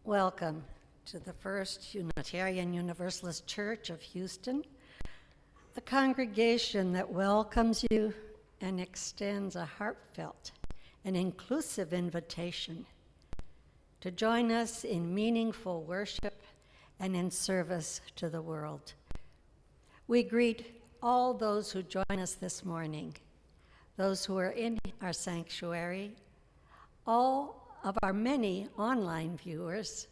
Welcome to the First Unitarian Universalist Church of Houston, a congregation that welcomes you and extends a heartfelt and inclusive invitation to join us in meaningful worship and in service to the world. We greet all those who join us this morning, those who are in our sanctuary, all of our many online viewers,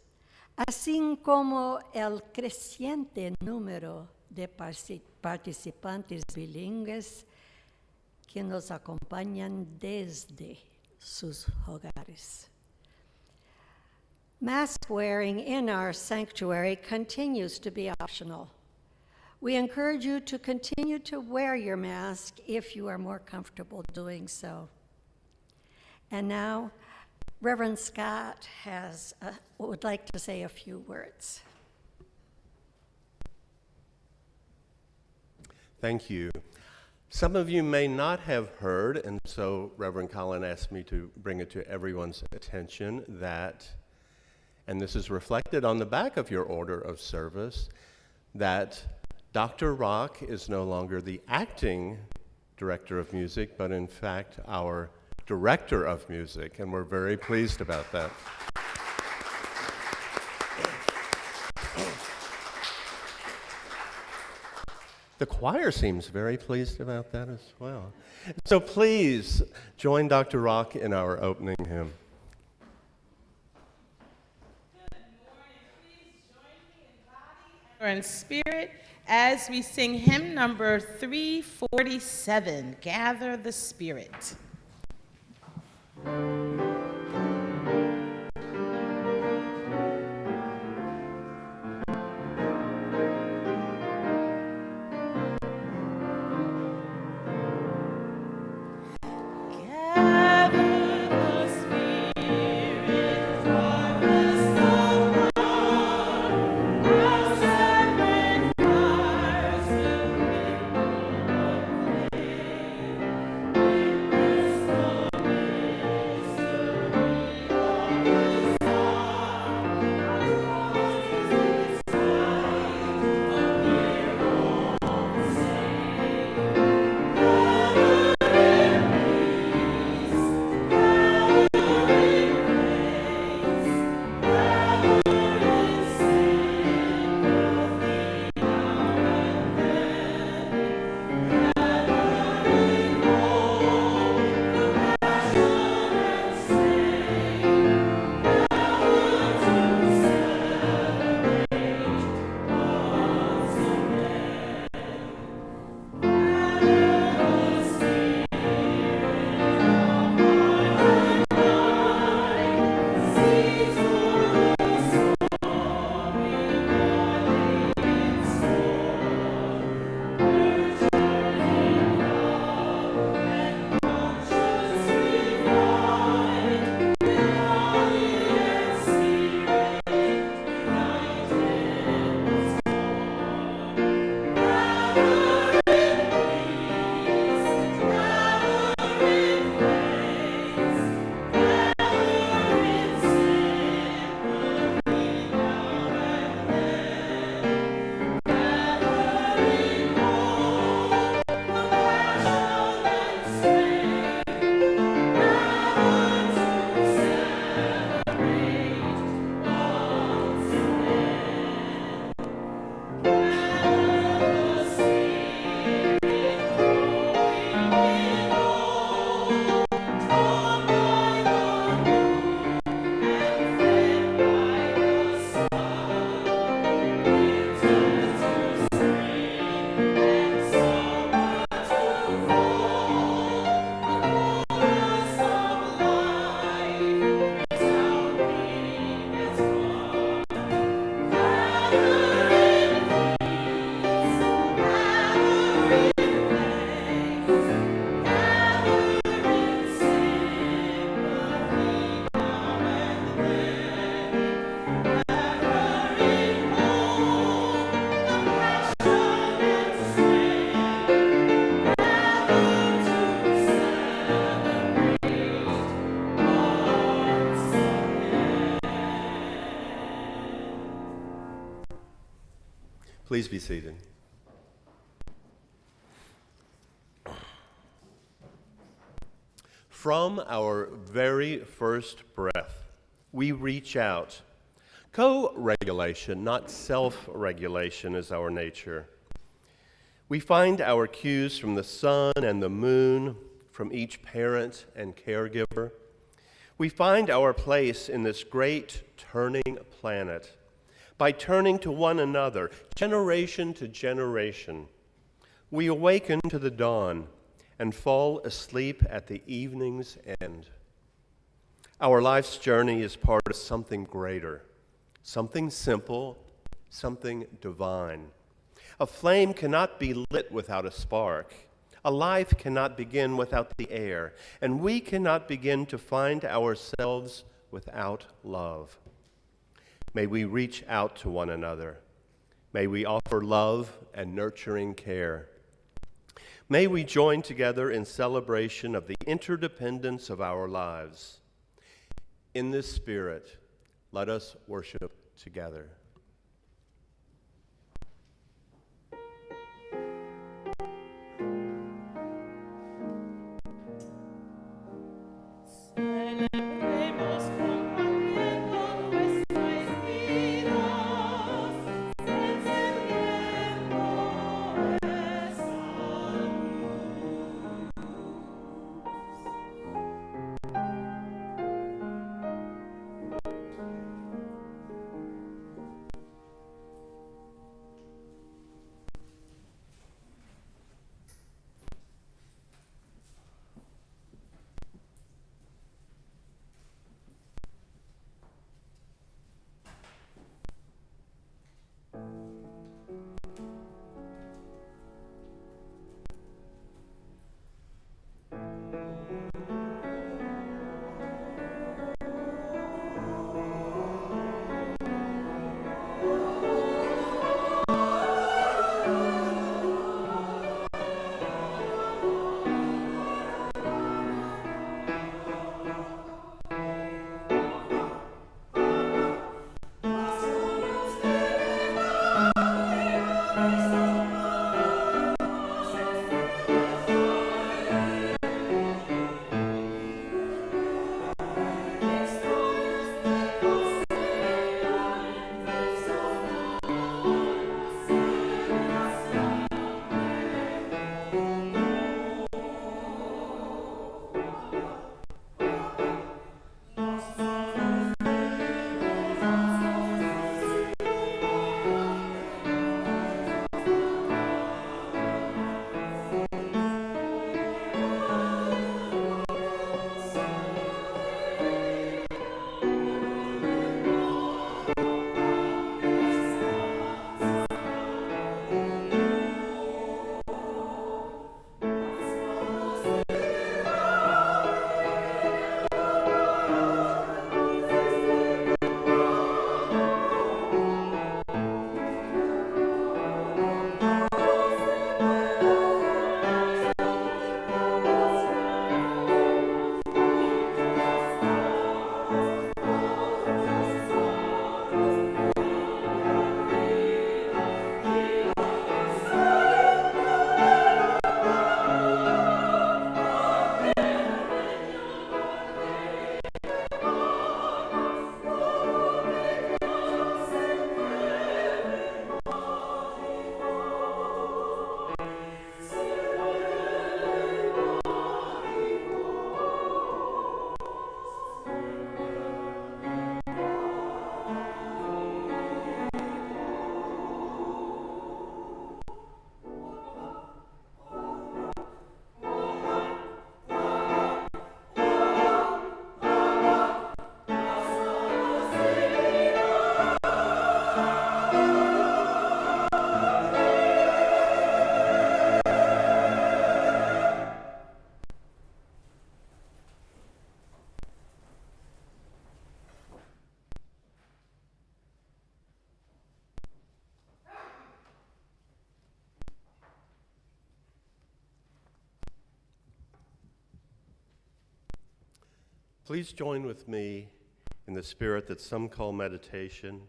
así como el creciente número de participantes bilingües que nos acompañan desde sus hogares. Mask wearing in our sanctuary continues to be optional. We encourage you to continue to wear your mask if you are more comfortable doing so. And now, Reverend Scott would like to say a few words. Thank you. Some of you may not have heard, and so Reverend Colin asked me to bring it to everyone's attention that, and this is reflected on the back of your order of service, that Dr. Rock is no longer the acting director of music, but in fact our director of music, and we're very pleased about that. The choir seems very pleased about that as well. So please join Dr. Rock in our opening hymn. Good morning. Please join me in body and in spirit as we sing hymn number 347, Gather the Spirit. Spirit, Please be seated. From our very first breath, we reach out. Co-regulation, not self-regulation, is our nature. We find our cues from the sun and the moon, from each parent and caregiver. We find our place in this great turning planet by turning to one another, generation to generation. We awaken to the dawn and fall asleep at the evening's end. Our life's journey is part of something greater, something simple, something divine. A flame cannot be lit without a spark. A life cannot begin without the air, and we cannot begin to find ourselves without love. May we reach out to one another. May we offer love and nurturing care. May we join together in celebration of the interdependence of our lives. In this spirit, let us worship together. Please join with me in the spirit that some call meditation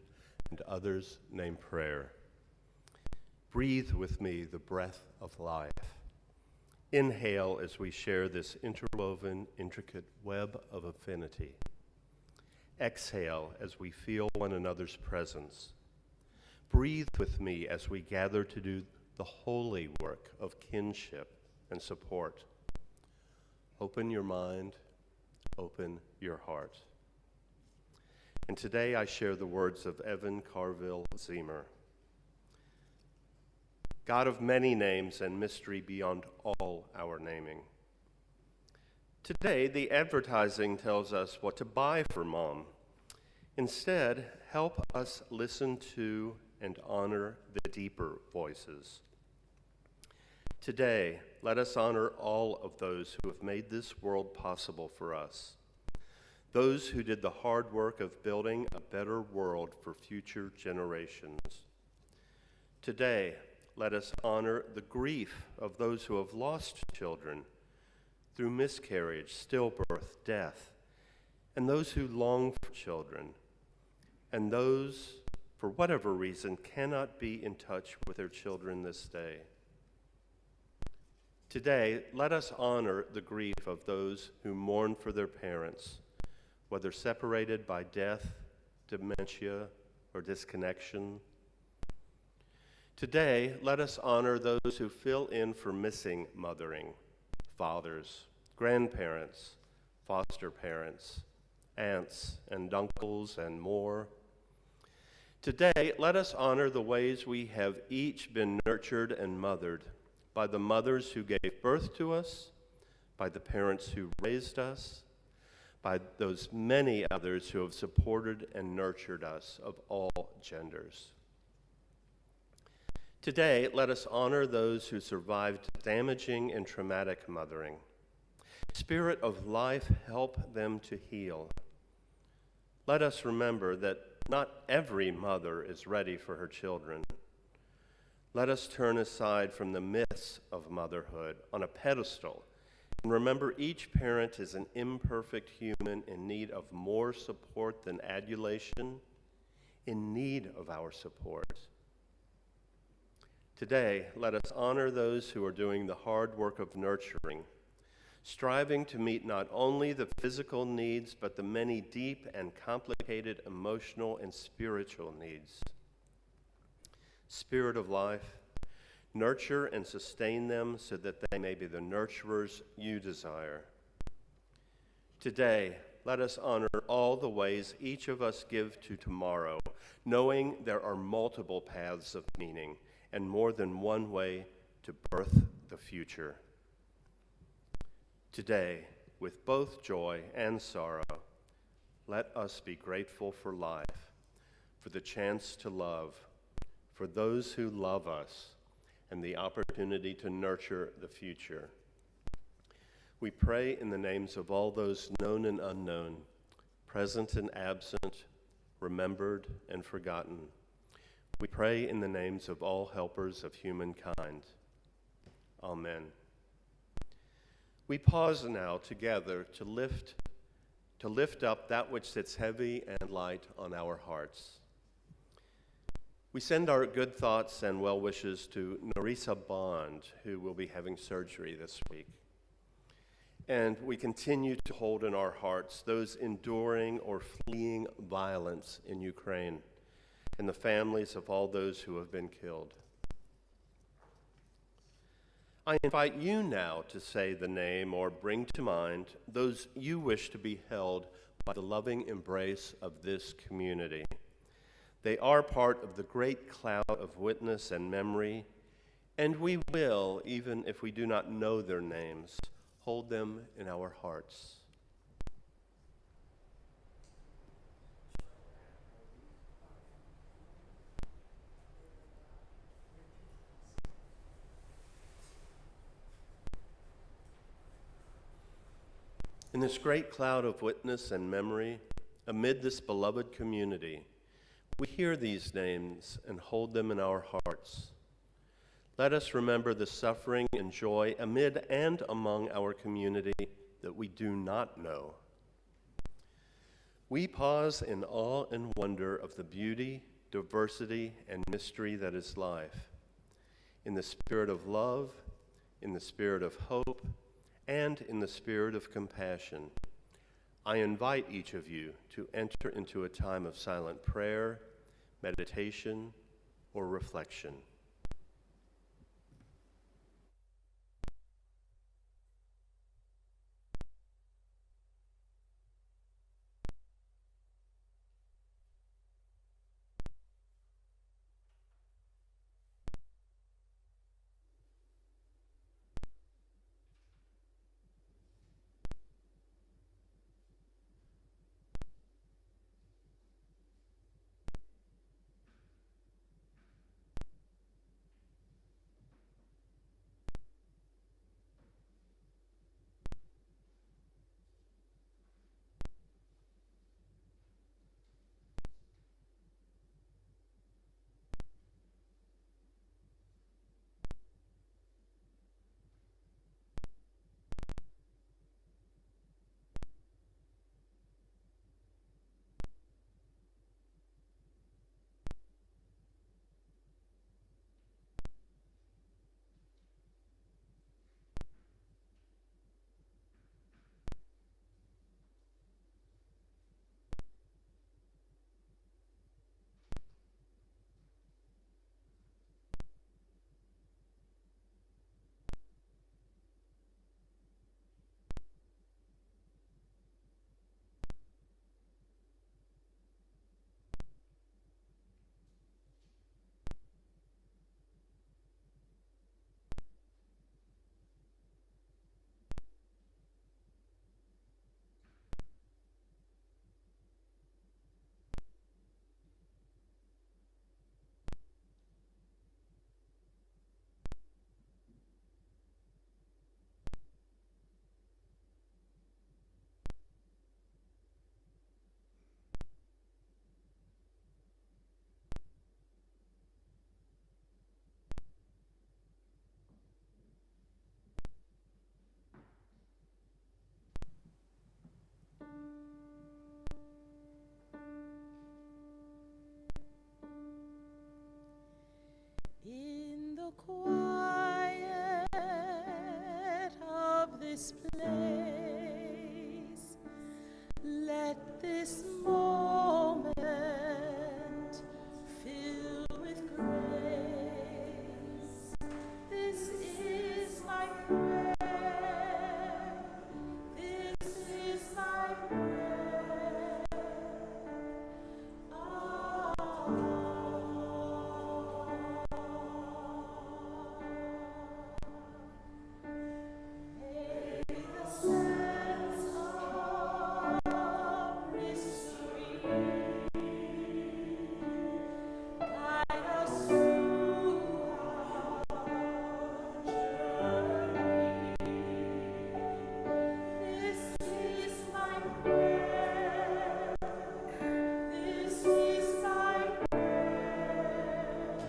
and others name prayer. breathe with me the breath of life. Inhale as we share this interwoven, intricate web of affinity. Exhale as we feel one another's presence. Breathe with me as we gather to do the holy work of kinship and support. Open your mind, open your heart. And today I share the words of Evan Carville Zemer. God of many names and mystery beyond all our naming. Today, the advertising tells us what to buy for Mom. Instead, help us listen to and honor the deeper voices. Today, let us honor all of those who have made this world possible for us. Those who did the hard work of building a better world for future generations. Today, let us honor the grief of those who have lost children through miscarriage, stillbirth, death, and those who long for children, and those, for whatever reason, cannot be in touch with their children this day. Today, let us honor the grief of those who mourn for their parents, whether separated by death, dementia, or disconnection. Today, let us honor those who fill in for missing mothering, fathers, grandparents, foster parents, aunts and uncles, and more. Today, let us honor the ways we have each been nurtured and mothered by the mothers who gave birth to us, by the parents who raised us, by those many others who have supported and nurtured us of all genders. Today, let us honor those who survived damaging and traumatic mothering. Spirit of life, help them to heal. Let us remember that not every mother is ready for her children. Let us turn aside from the myths of motherhood on a pedestal and remember each parent is an imperfect human in need of more support than adulation, in need of our support. Today, let us honor those who are doing the hard work of nurturing, striving to meet not only the physical needs, but the many deep and complicated emotional and spiritual needs. Spirit of life, nurture and sustain them so that they may be the nurturers you desire. Today, let us honor all the ways each of us give to tomorrow, knowing there are multiple paths of meaning and more than one way to birth the future. Today, with both joy and sorrow, let us be grateful for life, for the chance to love, for those who love us, and the opportunity to nurture the future. We pray in the names of all those known and unknown, present and absent, remembered and forgotten. We pray in the names of all helpers of humankind. Amen. We pause now together to lift up that which sits heavy and light on our hearts. We send our good thoughts and well wishes to Narisa Bond, who will be having surgery this week. And we continue to hold in our hearts those enduring or fleeing violence in Ukraine and the families of all those who have been killed. I invite you now to say the name or bring to mind those you wish to be held by the loving embrace of this community. They are part of the great cloud of witness and memory, and we will, even if we do not know their names, hold them in our hearts. In this great cloud of witness and memory, amid this beloved community, we hear these names and hold them in our hearts. Let us remember the suffering and joy amid and among our community that we do not know. We pause in awe and wonder of the beauty, diversity, and mystery that is life. in the spirit of love, in the spirit of hope, and in the spirit of compassion. I invite each of you to enter into a time of silent prayer, meditation, or reflection. In the quiet of this place, let this moment fill with grace. This is my prayer. This is my prayer.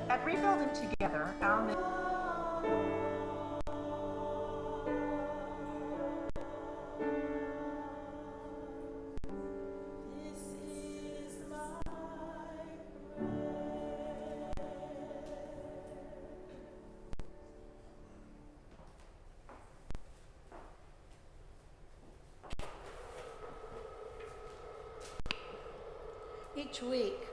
At Rebuilding Together, our Each week,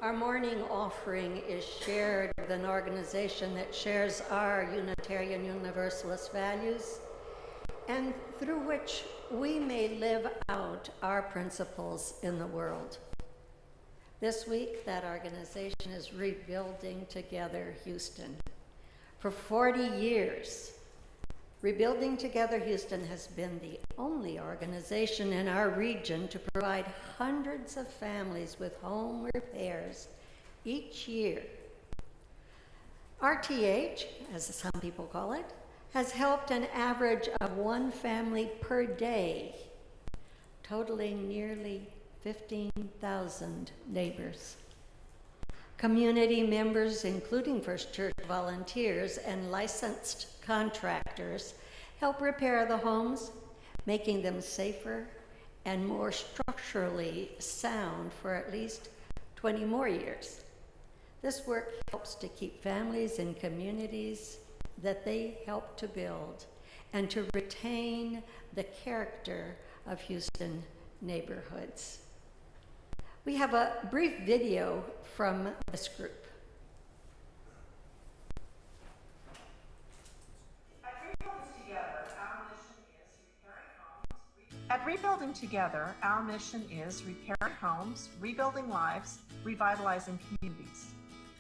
our morning offering is shared with an organization that shares our Unitarian Universalist values and through which we may live out our principles in the world. This week, that organization is Rebuilding Together Houston. For 40 years, Rebuilding Together Houston has been the only organization in our region to provide hundreds of families with home repairs each year. RTH, as some people call it, has helped an average of one family per day, totaling nearly 15,000 neighbors. Community members, including First Church volunteers and licensed contractors, help repair the homes, making them safer and more structurally sound for at least 20 more years. This work helps to keep families and communities that they help to build and to retain the character of Houston neighborhoods. We have a brief video from this group. At Rebuilding Together, our mission is repairing homes, rebuilding lives, revitalizing communities.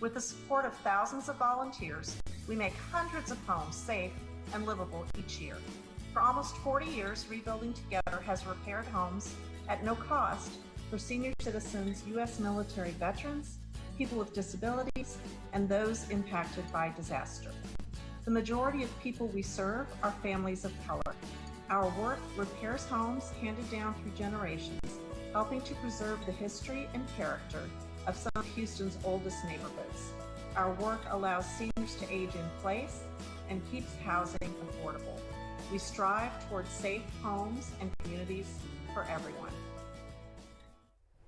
With the support of thousands of volunteers, we make hundreds of homes safe and livable each year. For almost 40 years, Rebuilding Together has repaired homes at no cost for senior citizens, U.S. military veterans, people with disabilities, and those impacted by disaster. The majority of people we serve are families of color. Our work repairs homes handed down through generations, helping to preserve the history and character of some of Houston's oldest neighborhoods. Our work allows seniors to age in place and keeps housing affordable. We strive towards safe homes and communities for everyone.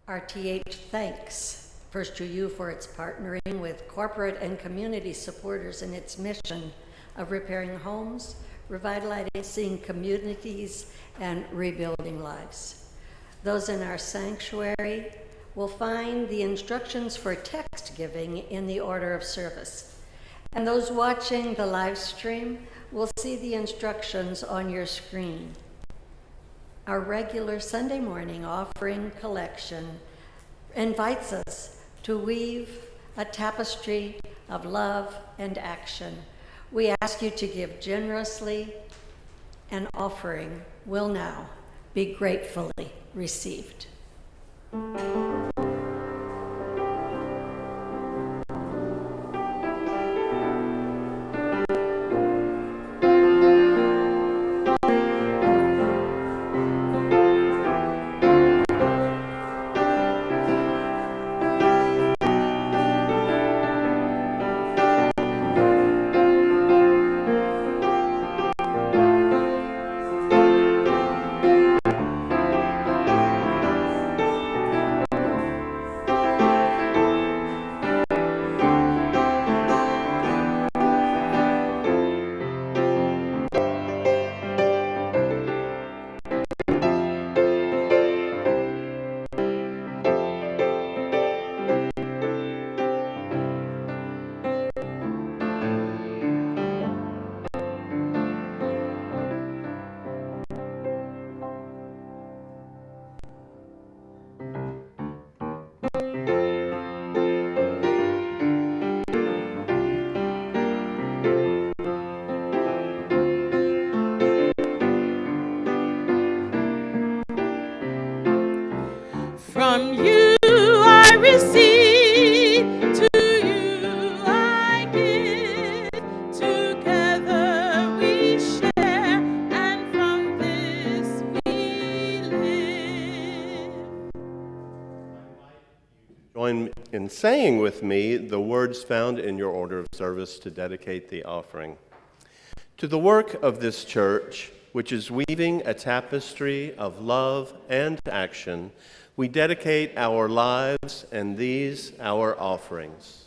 RTH thanks First UU for its partnering with corporate and community supporters in its mission of repairing homes, revitalizing communities, and rebuilding lives. Those in our sanctuary will find the instructions for text giving in the order of service. And those watching the live stream will see the instructions on your screen. Our regular Sunday morning offering collection invites us to weave a tapestry of love and action. We ask you to give generously. An offering will now be gratefully received. From you I receive, to you I give. Together we share, and from this we live. Join in saying with me the words found in your order of service to dedicate the offering. To the work of this church, which is weaving a tapestry of love and action, we dedicate our lives and these our offerings.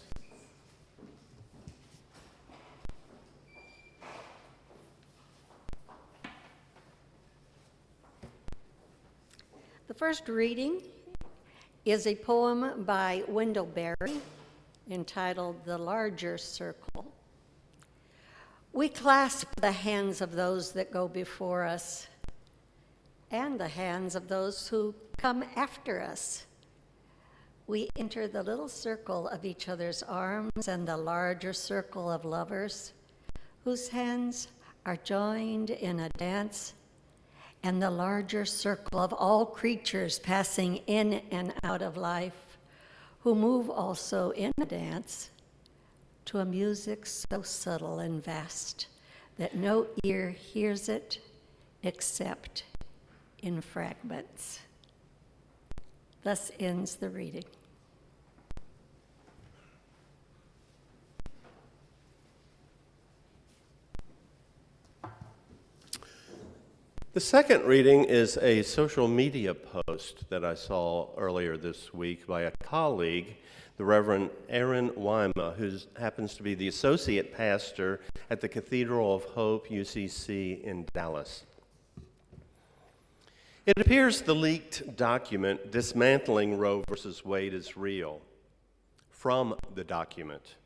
The first reading is a poem by Wendell Berry entitled "The Larger Circle." We clasp the hands of those that go before us and the hands of those who come after us. We enter the little circle of each other's arms and the larger circle of lovers whose hands are joined in a dance, and the larger circle of all creatures passing in and out of life, who move also in a dance to a music so subtle and vast that no ear hears it except in fragments. Thus ends the reading. The second reading is a social media post that I saw earlier this week by a colleague the Reverend Aaron Wyma, who happens to be the associate pastor at the Cathedral of Hope, UCC in Dallas. It appears the leaked document dismantling Roe v. Wade is real. From the document,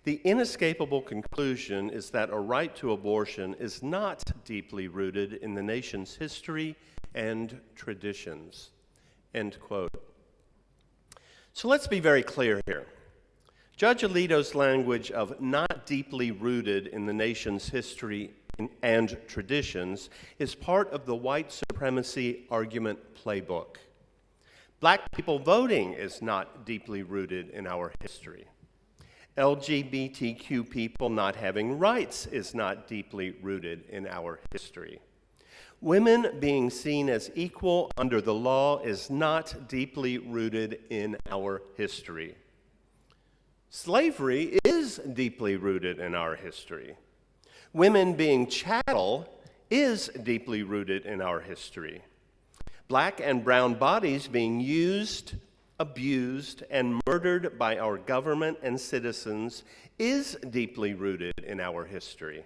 the inescapable conclusion is that a right to abortion is not deeply rooted in the nation's history and traditions. End quote. So let's be very clear here. Judge Alito's language of not deeply rooted in the nation's history and traditions is part of the white supremacy argument playbook. Black people voting is not deeply rooted in our history. LGBTQ people not having rights is not deeply rooted in our history. Women being seen as equal under the law is not deeply rooted in our history. Slavery is deeply rooted in our history. Women being chattel is deeply rooted in our history. Black and brown bodies being used, abused, and murdered by our government and citizens is deeply rooted in our history.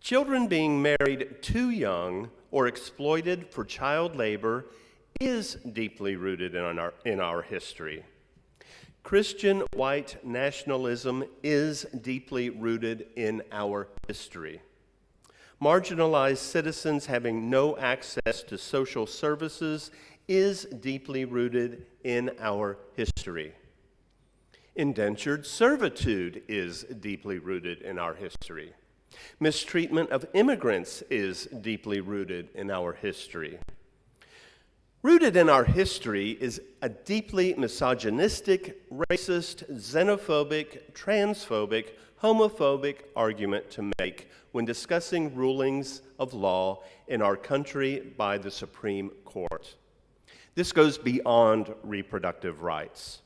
Children being married too young or exploited for child labor is deeply rooted in our history. Christian white nationalism is deeply rooted in our history. Marginalized citizens having no access to social services is deeply rooted in our history. Indentured servitude is deeply rooted in our history. Mistreatment of immigrants is deeply rooted in our history. Rooted in our history is a deeply misogynistic, racist, xenophobic, transphobic, homophobic argument to make when discussing rulings of law in our country by the Supreme Court. This goes beyond reproductive rights.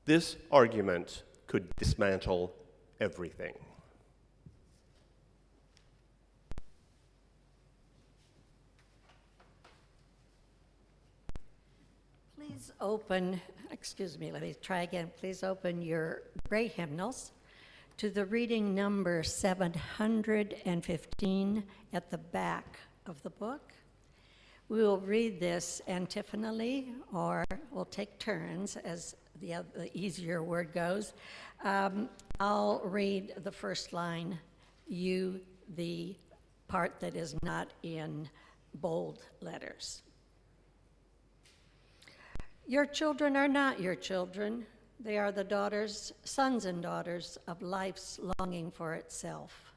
This argument could dismantle everything. Please open, let me try again. Please open your gray hymnals to the reading number 715 at the back of the book. We will read this antiphonally, or we'll take turns as the easier word goes. I'll read the first line, you the part that is not in bold letters. Your children are not your children. They are the sons and daughters of life's longing for itself.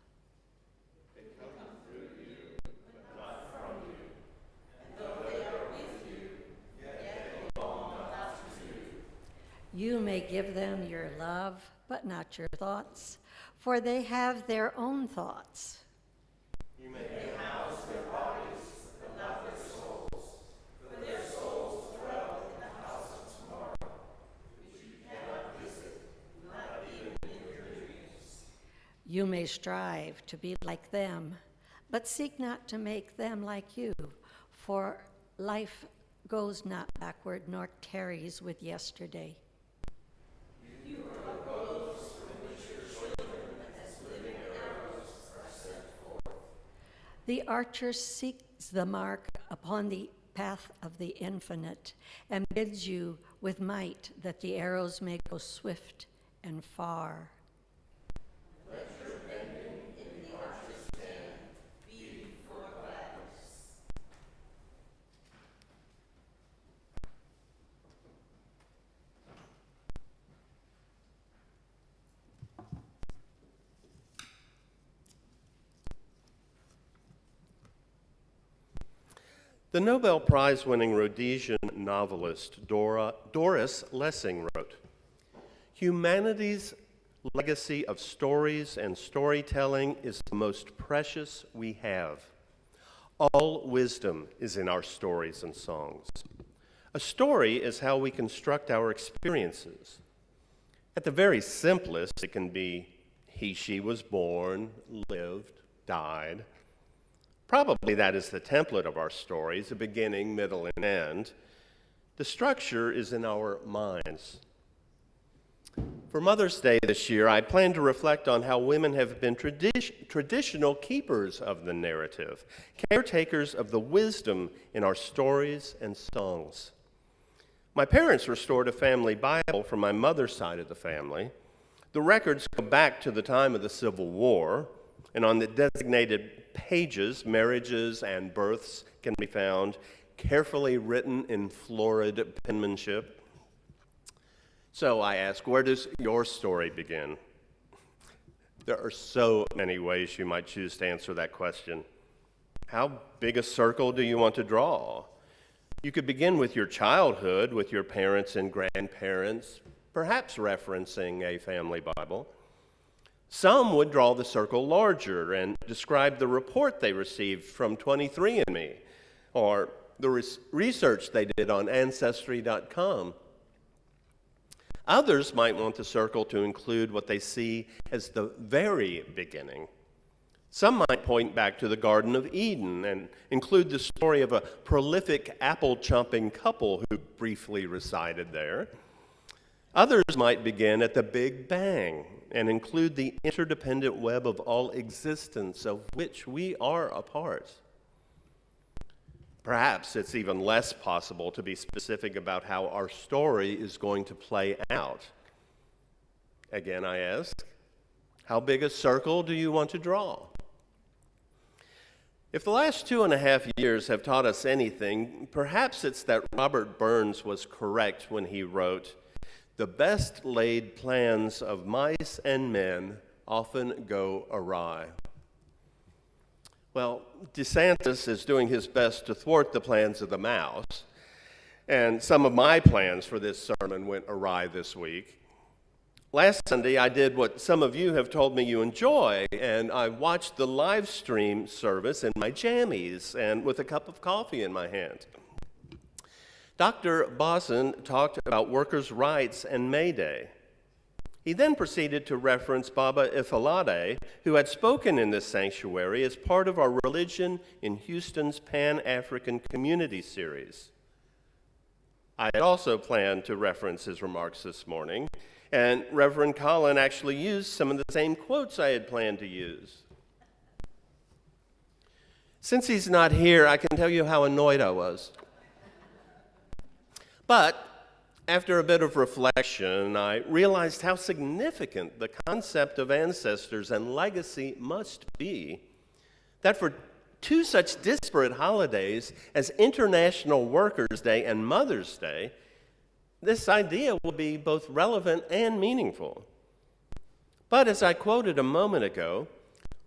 They come through you, but not from you. And though they are with you, yet they belong not to you. You may give them your love, but not your thoughts, for they have their own thoughts. You may house their bodies, but not their souls, for their souls dwell in the house of tomorrow, which you cannot visit, not even in your dreams. You may strive to be like them, but seek not to make them like you, for life goes not backward nor tarries with yesterday. You are the bows from which your children as living arrows are sent forth. The archer seeks the mark upon the path of the infinite and bids you with might that the arrows may go swift and far. Let your bending in the archer's hand be for gladness. The Nobel Prize-winning Rhodesian novelist Doris Lessing wrote, "Humanity's legacy of stories and storytelling is the most precious we have. All wisdom is in our stories and songs. A story is how we construct our experiences. At the very simplest, it can be he, she was born, lived, died. Probably that is the template of our stories, a beginning, middle, and end. The structure is in our minds. For Mother's Day this year, I plan to reflect on how women have been traditional keepers of the narrative, caretakers of the wisdom in our stories and songs. My parents restored a family Bible from my mother's side of the family. The records go back to the time of the Civil War, and on the designated pages, marriages and births can be found, carefully written in florid penmanship. So I ask, where does your story begin? There are so many ways you might choose to answer that question. How big a circle do you want to draw? You could begin with your childhood, with your parents and grandparents, perhaps referencing a family Bible. Some would draw the circle larger and describe the report they received from 23andMe or the research they did on Ancestry.com. Others might want the circle to include what they see as the very beginning. Some might point back to the Garden of Eden and include the story of a prolific apple-chomping couple who briefly resided there. Others might begin at the Big Bang and include the interdependent web of all existence of which we are a part. Perhaps it's even less possible to be specific about how our story is going to play out. Again, I ask, how big a circle do you want to draw? If the last 2.5 years have taught us anything, perhaps it's that Robert Burns was correct when he wrote, "The best laid plans of mice and men often go awry." Well, DeSantis is doing his best to thwart the plans of the mouse, and some of my plans for this sermon went awry this week. Last Sunday, I did what some of you have told me you enjoy, and I watched the Livestream service in my jammies and with a cup of coffee in my hand. Dr. Bosson talked about workers' rights and May Day. He then proceeded to reference Baba Ifalade, who had spoken in this sanctuary as part of our Religion in Houston's Pan-African Community series. I had also planned to reference his remarks this morning, and Reverend Colin actually used some of the same quotes I had planned to use. Since he's not here, I can tell you how annoyed I was. But after a bit of reflection, I realized how significant the concept of ancestors and legacy must be, that for two such disparate holidays as International Workers' Day and Mother's Day, this idea will be both relevant and meaningful. But as I quoted a moment ago,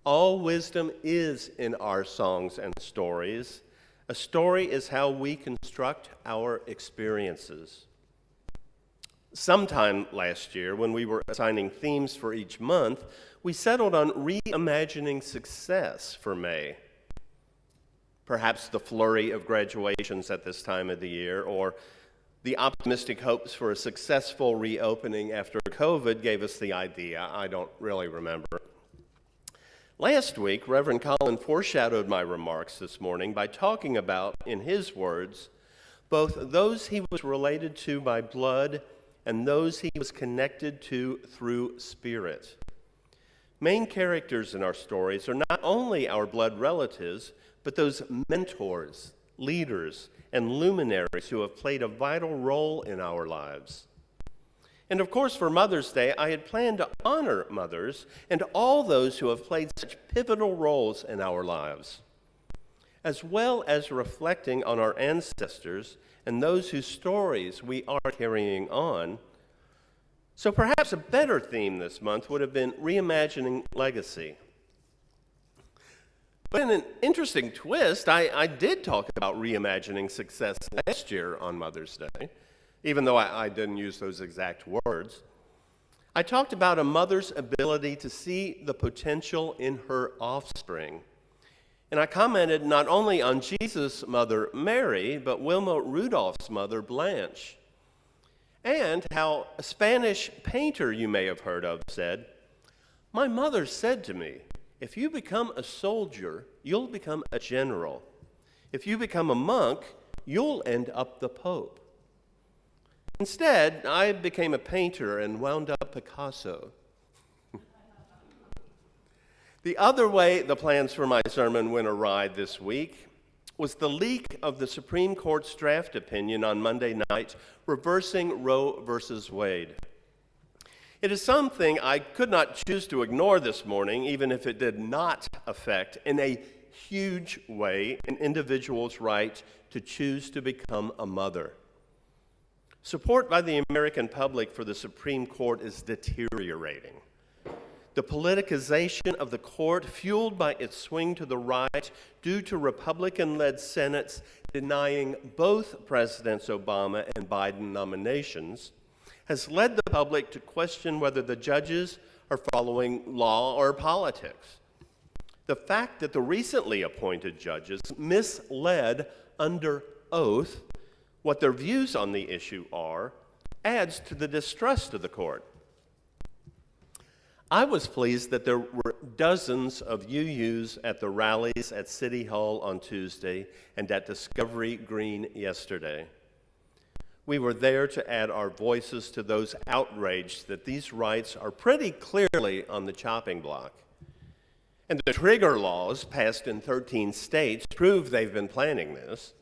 all wisdom is in our songs and stories. A story is how we construct our experiences. Sometime last year, when we were assigning themes for each month, we settled on reimagining success for May. Perhaps the flurry of graduations at this time of the year, or the optimistic hopes for a successful reopening after COVID gave us the idea. I don't really remember. Last week, Reverend Colin foreshadowed my remarks this morning by talking about, in his words, both those he was related to by blood and those he was connected to through spirit. Main characters in our stories are not only our blood relatives, but those mentors, leaders, and luminaries who have played a vital role in our lives. And of course, for Mother's Day, I had planned to honor mothers and all those who have played such pivotal roles in our lives, as well as reflecting on our ancestors and those whose stories we are carrying on. So perhaps a better theme this month would have been reimagining legacy. But in an interesting twist, I did talk about reimagining success last year on Mother's Day, even though I didn't use those exact words. I talked about a mother's ability to see the potential in her offspring. And I commented not only on Jesus' mother, Mary, but Wilma Rudolph's mother, Blanche. And how a Spanish painter you may have heard of said, "My mother said to me, if you become a soldier, you'll become a general. If you become a monk, you'll end up the Pope." Instead, I became a painter and wound up Picasso. The other way the plans for my sermon went awry this week was the leak of the Supreme Court's draft opinion on Monday night reversing Roe versus Wade. It is something I could not choose to ignore this morning, even if it did not affect in a huge way an individual's right to choose to become a mother. Support by the American public for the Supreme Court is deteriorating. The politicization of the court, fueled by its swing to the right due to Republican-led Senates denying both Presidents Obama and Biden nominations, has led the public to question whether the judges are following law or politics. The fact that the recently appointed judges misled under oath what their views on the issue are adds to the distrust of the court. I was pleased that there were dozens of UUs at the rallies at City Hall on Tuesday and at Discovery Green yesterday. We were there to add our voices to those outraged that these rights are pretty clearly on the chopping block. And the trigger laws passed in 13 states prove they've been planning this.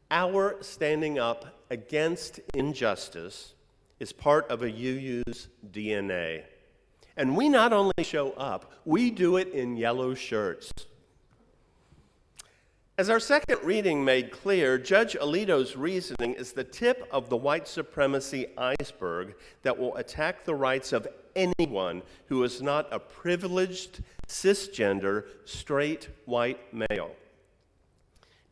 Our standing up against injustice is part of a UU's DNA. And we not only show up, we do it in yellow shirts. As our second reading made clear, Judge Alito's reasoning is the tip of the white supremacy iceberg that will attack the rights of anyone who is not a privileged, cisgender, straight, white male.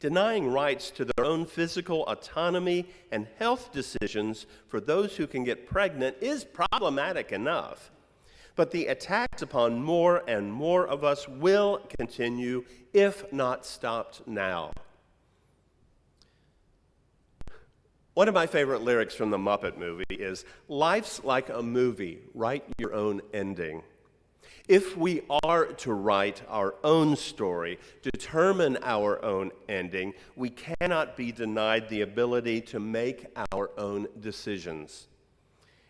Denying rights to their own physical autonomy and health decisions for those who can get pregnant is problematic enough. But the attacks upon more and more of us will continue if not stopped now. One of my favorite lyrics from the Muppet movie is, "Life's like a movie, write your own ending." If we are to write our own story, determine our own ending, we cannot be denied the ability to make our own decisions.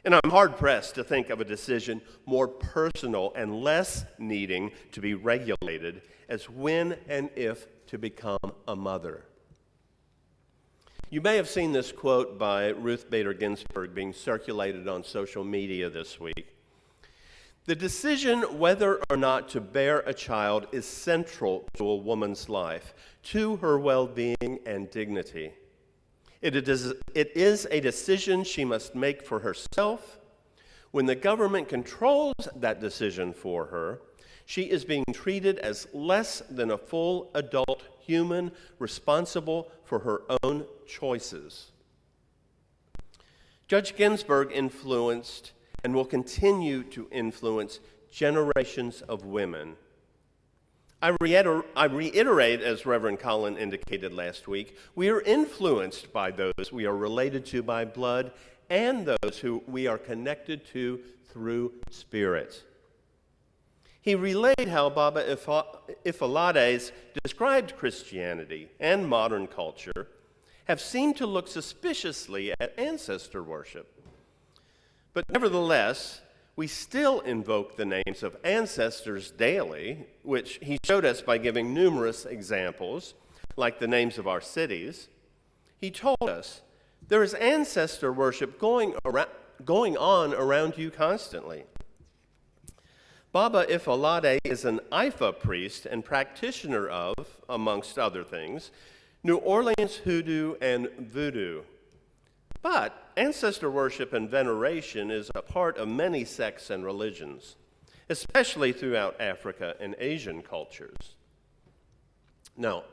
And I'm hard-pressed to think of a decision more personal and less needing to be regulated as when and if to become a mother. You may have seen this quote by Ruth Bader Ginsburg being circulated on social media this week. The decision whether or not to bear a child is central to a woman's life, to her well-being and dignity. It is a decision she must make for herself. When the government controls that decision for her, she is being treated as less than a full adult human responsible for her own choices. Judge Ginsburg influenced and will continue to influence generations of women. I reiterate, as Reverend Colin indicated last week, we are influenced by those we are related to by blood and those who we are connected to through spirit. He relayed how Baba Ifalades described Christianity and modern culture have seemed to look suspiciously at ancestor worship. But nevertheless, we still invoke the names of ancestors daily, which he showed us by giving numerous examples, like the names of our cities. He told us, there is ancestor worship going on around you constantly. Baba Ifalade is an Ifa priest and practitioner of, amongst other things, New Orleans hoodoo and voodoo. But ancestor worship and veneration is a part of many sects and religions, especially throughout Africa and Asian cultures. Now,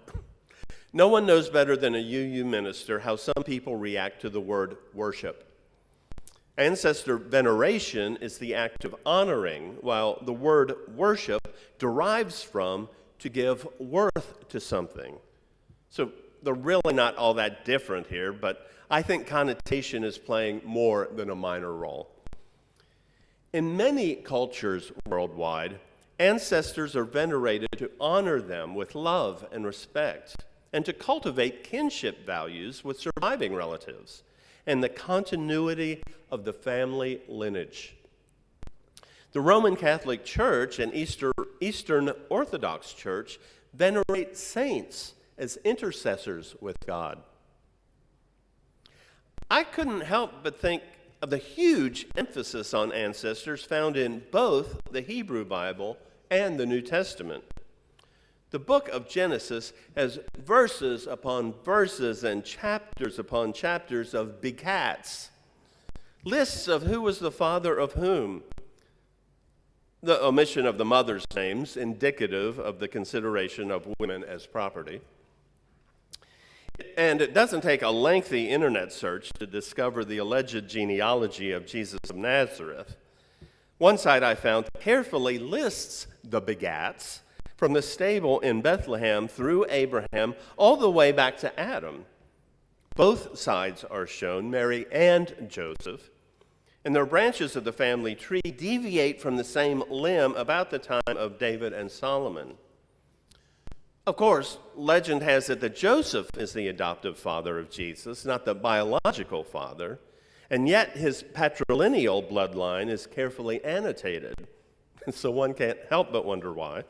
no one knows better than a UU minister how some people react to the word worship. Ancestor veneration is the act of honoring, while the word worship derives from to give worth to something. So they're really not all that different here, but I think connotation is playing more than a minor role. In many cultures worldwide, ancestors are venerated to honor them with love and respect, and to cultivate kinship values with surviving relatives. and the continuity of the family lineage. The Roman Catholic Church and Eastern Orthodox Church venerate saints as intercessors with God. I couldn't help but think of the huge emphasis on ancestors found in both the Hebrew Bible and the New Testament. The book of Genesis has verses upon verses and chapters upon chapters of begats, lists of who was the father of whom, the omission of the mother's names indicative of the consideration of women as property. And it doesn't take a lengthy internet search to discover the alleged genealogy of Jesus of Nazareth. One site I found carefully lists the begats from the stable in Bethlehem through Abraham all the way back to Adam. Both sides are shown, Mary and Joseph, and their branches of the family tree deviate from the same limb about the time of David and Solomon. Of course, legend has it that Joseph is the adoptive father of Jesus, not the biological father, and yet his patrilineal bloodline is carefully annotated, so one can't help but wonder why.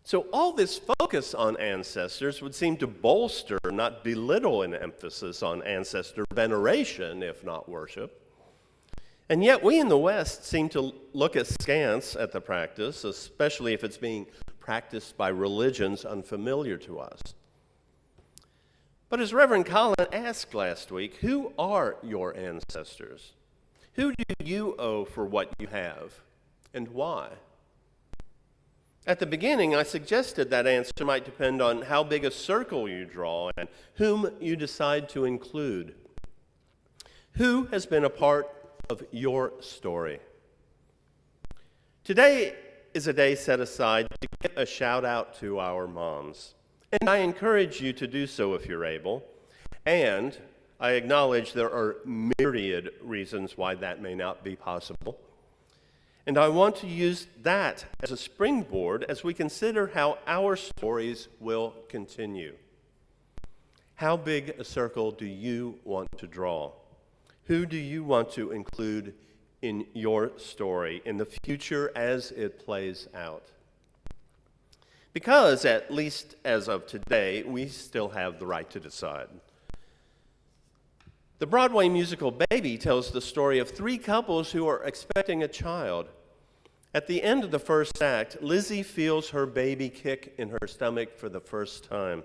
So all this focus on ancestors would seem to bolster, not belittle, an emphasis on ancestor veneration, if not worship. And yet we in the West seem to look askance at the practice, especially if it's being practiced by religions unfamiliar to us. But as Reverend Colin asked last week, who are your ancestors? Who do you owe for what you have, and why? At the beginning, I suggested that answer might depend on how big a circle you draw and whom you decide to include. Who has been a part of your story? Today is a day set aside to give a shout out to our moms. And I encourage you to do so if you're able. And I acknowledge there are myriad reasons why that may not be possible. And I want to use that as a springboard as we consider how our stories will continue. How big a circle do you want to draw? Who do you want to include in your story in the future as it plays out? Because, at least as of today, we still have the right to decide. The Broadway musical Baby tells the story of three couples who are expecting a child. At the end of the first act, Lizzie feels her baby kick in her stomach for the first time.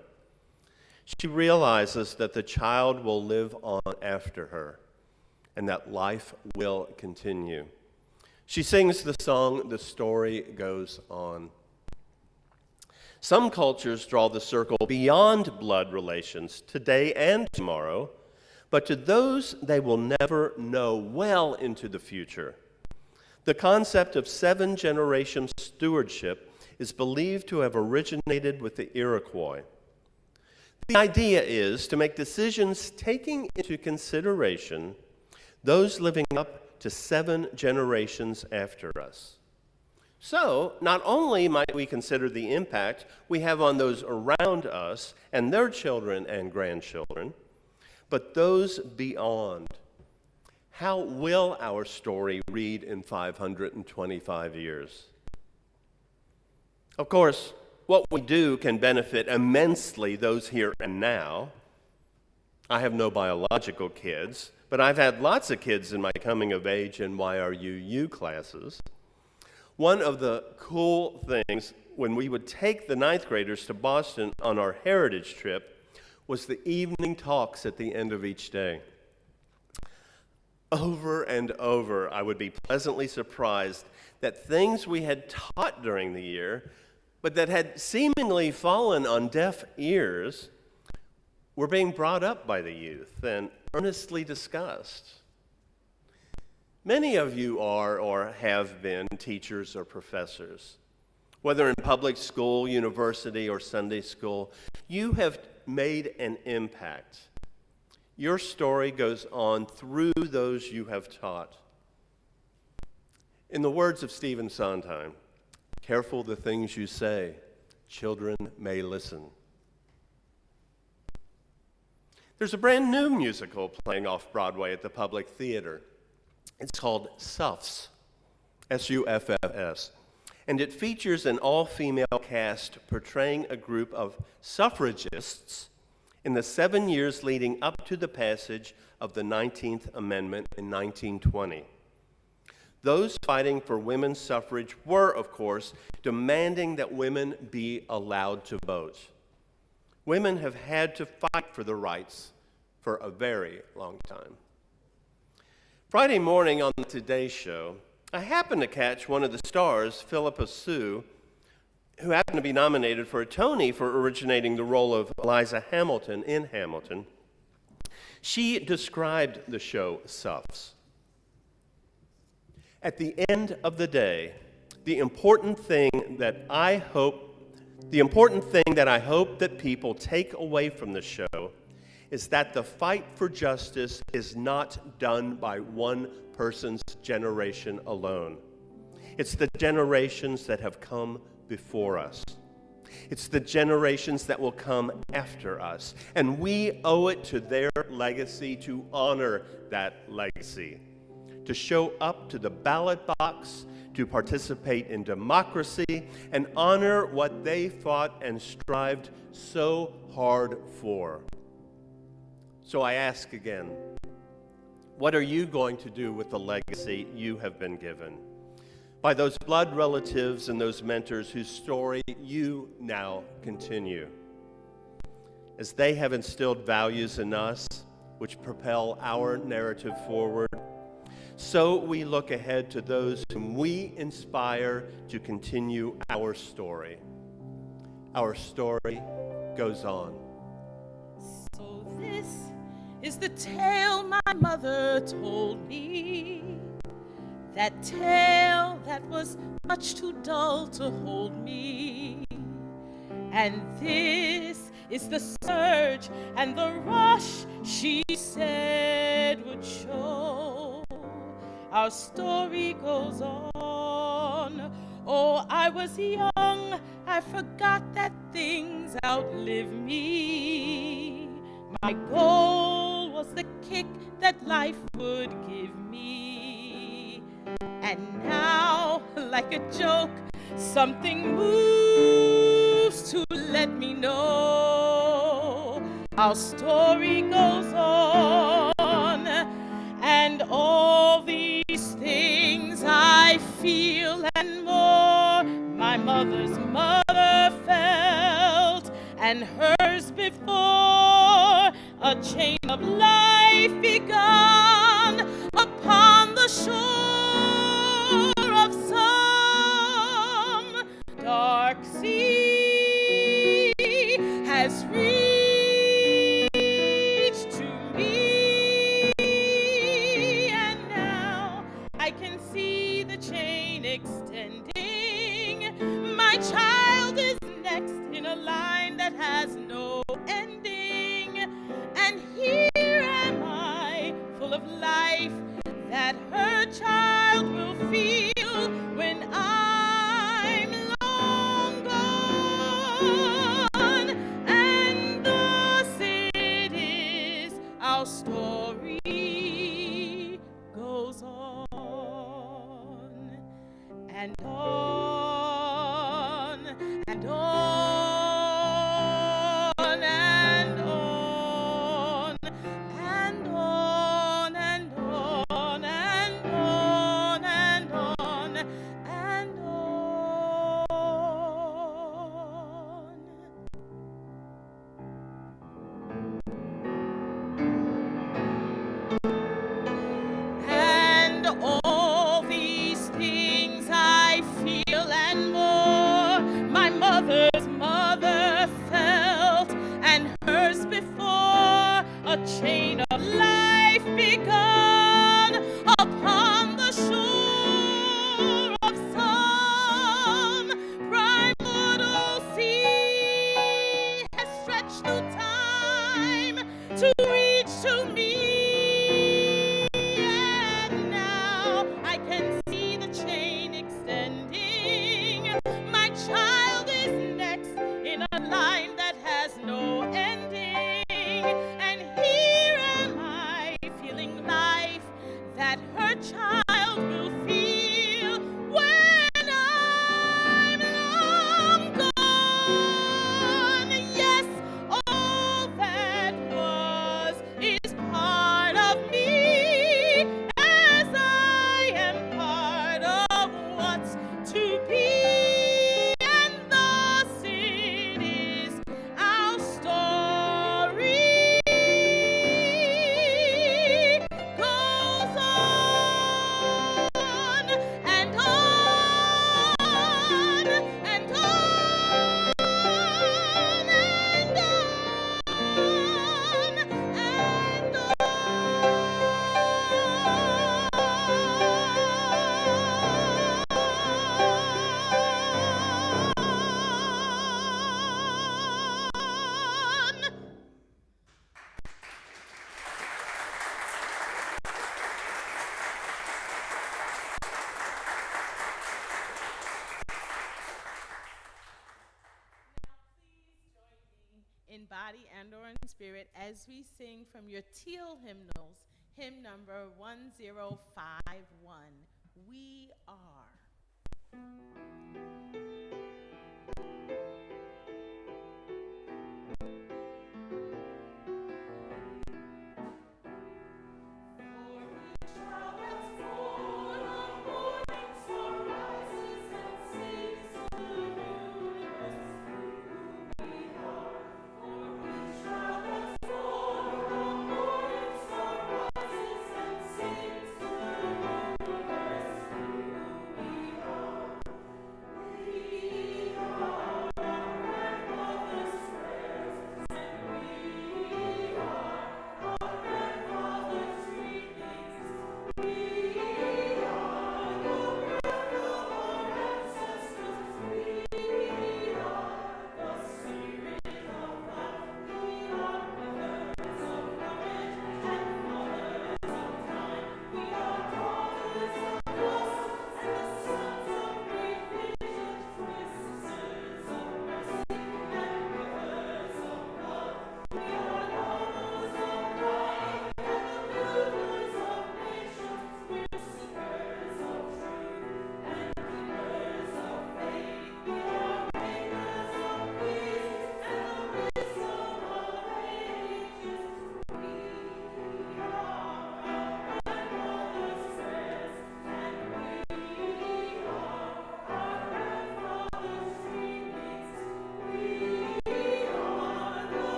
She realizes that the child will live on after her and that life will continue. She sings the song, "The Story Goes On." Some cultures draw the circle beyond blood relations today and tomorrow, but to those they will never know well into the future. The concept of 7-generation stewardship is believed to have originated with the Iroquois. The idea is to make decisions taking into consideration those living up to 7 generations after us. So, not only might we consider the impact we have on those around us and their children and grandchildren, but those beyond. How will our story read in 525 years? Of course, what we do can benefit immensely those here and now. I have no biological kids, but I've had lots of kids in my coming of age and YRUU classes. One of the cool things when we would take the 9th graders to Boston on our heritage trip was the evening talks at the end of each day. Over and over, I would be pleasantly surprised that things we had taught during the year, but that had seemingly fallen on deaf ears, were being brought up by the youth and earnestly discussed. Many of you are or have been teachers or professors. Whether in public school, university, or Sunday school, you have made an impact. Your story goes on through those you have taught. In the words of Stephen Sondheim, "Careful the things you say, children may listen." There's a brand new musical playing off-Broadway at the Public Theater. It's called Suffs, S-U-F-F-S, and it features an all-female cast portraying a group of suffragists in the 7 years leading up to the passage of the 19th Amendment in 1920. Those fighting for women's suffrage were, of course, demanding that women be allowed to vote. Women have had to fight for the rights for a very long time. Friday morning on the Today Show, I happened to catch one of the stars, Philippa Sue, who happened to be nominated for a Tony for originating the role of Eliza Hamilton in Hamilton. She described the show Suffs. At the end of the day, the important thing that I hope that people take away from the show is that the fight for justice is not done by one person's generation alone. It's the generations that have come before us. It's the generations that will come after us. And we owe it to their legacy to honor that legacy, to show up to the ballot box, to participate in democracy, and honor what they fought and strived so hard for. So I ask again, what are you going to do with the legacy you have been given by those blood relatives and those mentors whose story you now continue? As they have instilled values in us which propel our narrative forward, so we look ahead to those whom we inspire to continue our story. Our story goes on. So this is the tale my mother told me, that tale that was much too dull to hold me. And this is the surge and the rush she said would show. Our story goes on. Oh, I was young, I forgot that things outlive me. My goal was the kick that life would give me. And now, like a joke, something moves to let me know our story goes on. And all these things I feel and more, my mother's mother felt, and hers before a chain of life begun upon the shore of some dark sea has reached to me, and now I can see the chain extending. My child is next in a line that has no ending, and here am I, full of life that her child will feel when I'm long gone. And thus it is our story goes on and on and on and on and on and on and on and on and on. And all these things I feel and more, my mother's mother felt, and hers before a chain of life begun upon the shore of some primordial sea has stretched through time to reach to me. And now I can see the chain extending. My child is next in a line that has no ending, and he in body and or in spirit as we sing from your teal hymnals, hymn number 1051, We Are.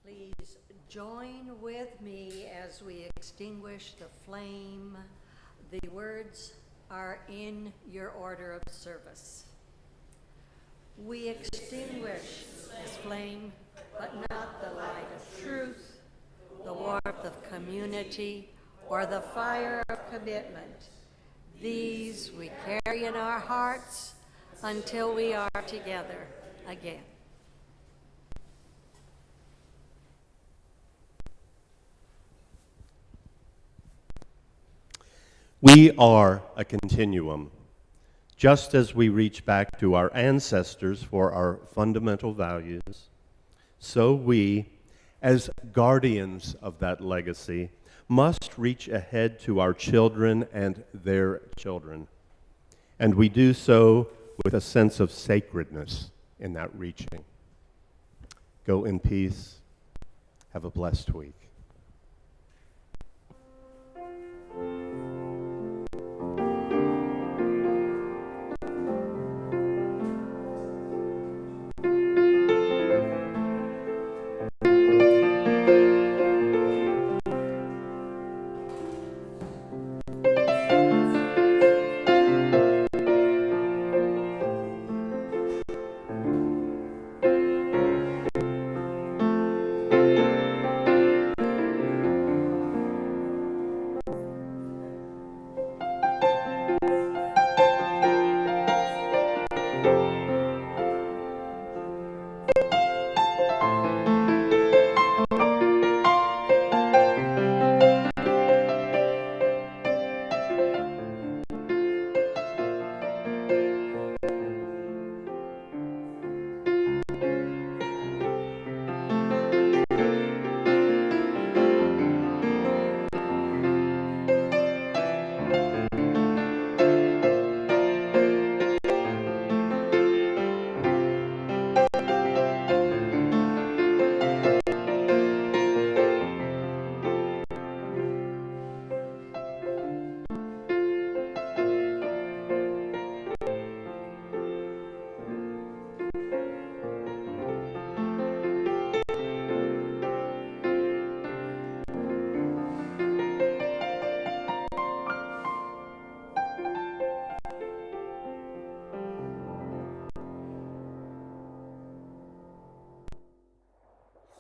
Please join with me as we extinguish the flame. The words are in your order of service. We extinguish this flame, but not the light of truth, the warmth of community, or the fire of commitment. These we carry in our hearts until we are together again. We are a continuum. Just as we reach back to our ancestors for our fundamental values, so we, as guardians of that legacy, must reach ahead to our children and their children. And we do so with a sense of sacredness in that reaching. Go in peace. Have a blessed week.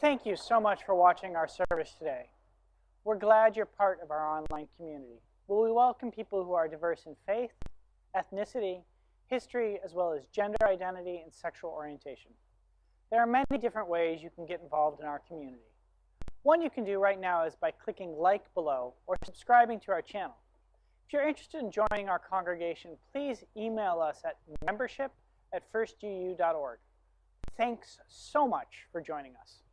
Thank you so much for watching our service today. We're glad you're part of our online community, where we welcome people who are diverse in faith, ethnicity, history, as well as gender identity and sexual orientation. There are many different ways you can get involved in our community. One you can do right now is by clicking like below or subscribing to our channel. If you're interested in joining our congregation, please email us at membership@firstuu.org. Thanks so much for joining us.